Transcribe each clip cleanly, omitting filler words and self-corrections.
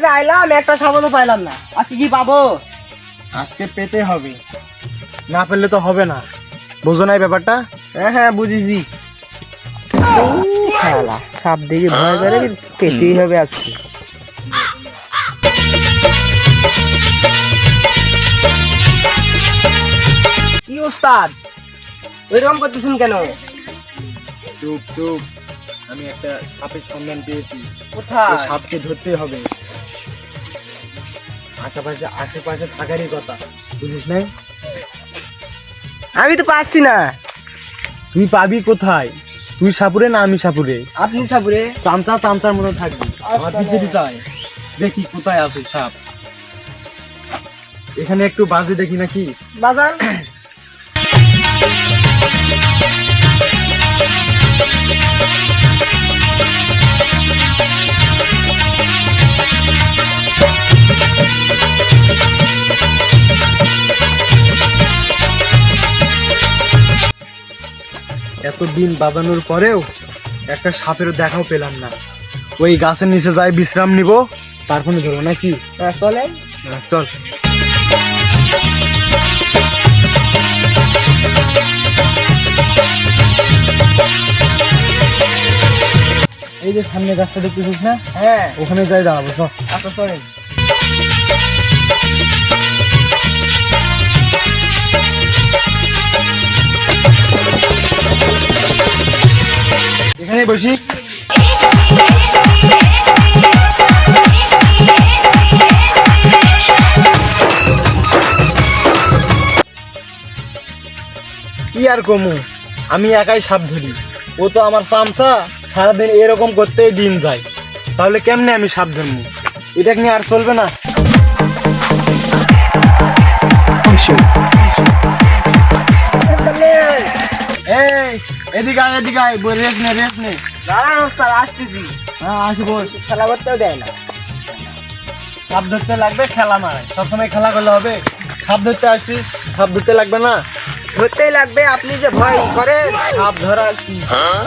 যে আইলাম একটা সাপও তো পাইলাম না, আজকে কি পাবো? আজকে পেতে হবে, না পেলে তো হবে না। বুঝো না এই ব্যাপারটা? হ্যাঁ হ্যাঁ বুঝেছি। শালা সাপ দেখে ভয় করে, পেতেই হবে আজকে। কি ওস্তাদ ওইরকম করতেছেন কেন? চুপ চুপ, আমি একটা সাপের সন্ধান পেয়েছি। কোথায়? এই সাপকে ধরতে হবে। আশেপাশে আশেপাশে থাকারই কথা, বুঝিস নাই? আমি তো পাচ্ছি না। তুই পাবি কোথায়? তুই সাপুরে না আমি সাপুরে? আপনি সাপুরে। চামচা চামচার মতো থাকবি, আমার আচ্ছা, পিছে পিছে আয়। দেখি কোথায় আছে সাপ। এখানে একটু বাজে দেখি নাকি। বাজান। এতদিন বাজানোর পরেও একটা সাপের দেখাও পেলাম না। ওই গাছের নিচে যাই বিশ্রাম নিব, তারপরে ধরবো নাকি? চলে। চল। এই যে সামনে গাছটা দেখতেছিস না? হ্যাঁ ওখানে যাই দাঁড়াবো। চল। আচ্ছা চলেন। এখানে বসি। কি আর কমু, আমি একাই সাপ ধরি, ও তো আমার চামচা, সারাদিন এরকম করতেই দিন যায়। তাহলে কেমনে আমি সাপ ধরবো? এটা নিয়ে আর চলবে না। এই এদিকে আয়, এদিকে আয়, রেস নে রেস নে। দাঁড়ান ওস্তাদ, আসতেছি। হ্যাঁ আসি বল। খেলা করতেও দেয় না। সাপ ধরতে লাগবে, খেলা নয়। সবসময় খেলা করলে হবে? সাপ ধরতে আসিস, সাপ ধরতে লাগবে না? ধরতেই লাগবে। আপনি যে ভয় করেন সাপ ধরা কি?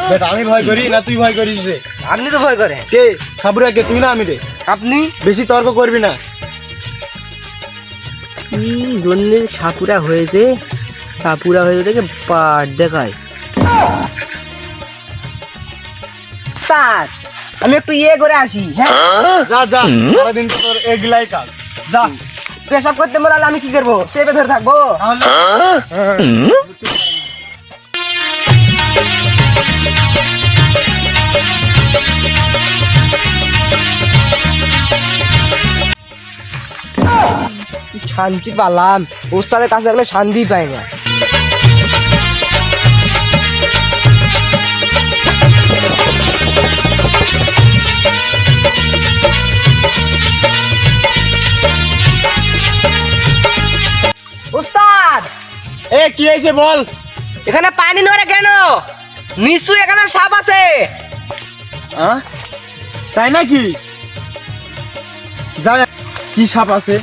বেটা আমি ভয় করি না, তুই ভয় করিস রে? আপনি তো ভয় করেন। কে সাবুরা, কে তুই না আমি রে? আপনি বেশি তর্ক করবি না। কি জন্য সাপুরা হয়েছে? সাপুরা হয়েছে দেখে পাট দেখায়। স্যার আমি একটু ইয়ে করে আসি। হ্যাঁ যা যা, সারাদিন তোর এগুলাই কাজ। যা। পেশাব করতে বলালে আমি কি করবো? চেপে ধরে থাকবো? তাহলে কি শান্তি পালাম, ওস্তাদের কাছে থাকলে শান্তি পাই না। ওস্তাদ এ কি হয়েছে বল? এখানে পানি নড়ে কেন? নিশ্চয়ই এখানে সাপ আছে। হ্যাঁ তাই নাকি? যা, কি সাপ আছে?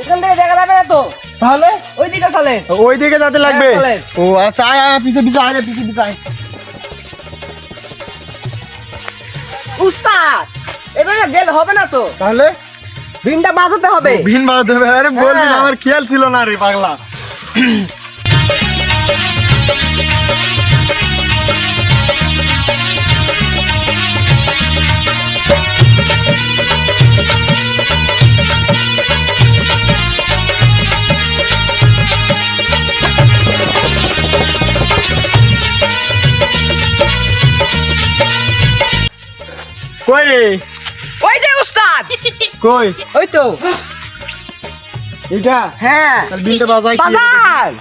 এখান থেকে দেখা যাবে না তো, তাহলে ওই দিকে চলে। ওই দিকে যেতে লাগবে? হ্যাঁ, চলেন। ও আচ্ছা, আয় আয়, পিছে পিছে আয় রে, পিছে পিছে আয়। উস্তাদ এভাবে গেলে হবে না তো, তাহলে ভিনটা বাজাতে হবে। ভিন বাজাতে হবে? আরে বলবি না, হ্যাঁ। আমার খেয়াল ছিল না রে পাগলা। কই রে? ওই যে উস্তাদ, কই ওই তো। এটা? হ্যাঁ তাহলে বিনটা বাজাই কি? বাজান।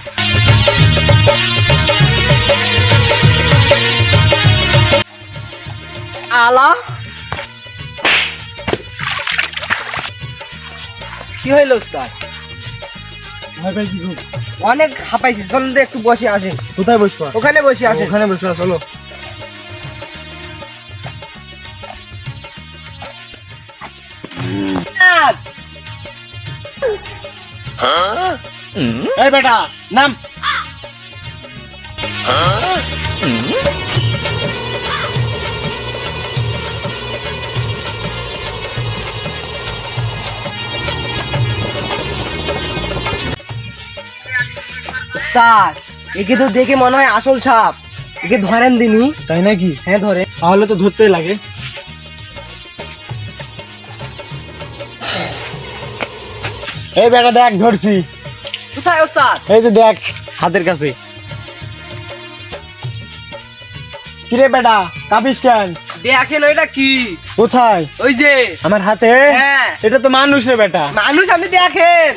আলা কি হইল উস্তাদ? ভয় পাইছি খুব। অনেক হাঁপাইছি, চলুন তো একটু বসে আসেন। কোথায় বসবা? ওখানে বসে আসেন। ওখানে বসবা, চলো। উস্তাদ, এই বেটা নাম। ওস্তাদ, একে তো দেখে মনে হয় আসল সাপ। একে ধরেন দিনি। তাই নাকি? হ্যাঁ ধরে। তাহলে তো ধরতেই লাগে। এই বেটা দেখ ধরছি। কোথায় ওস্তাদ? এই যে দেখ হাতের কাছে। কিরে বেটা কাঁপিস কেন? দেখেন ওইটা কি? কোথায়? ওই যে আমার হাতে? হ্যাঁ। এটা তো মানুষ রে বেটা। মানুষ, আমি দেখেন।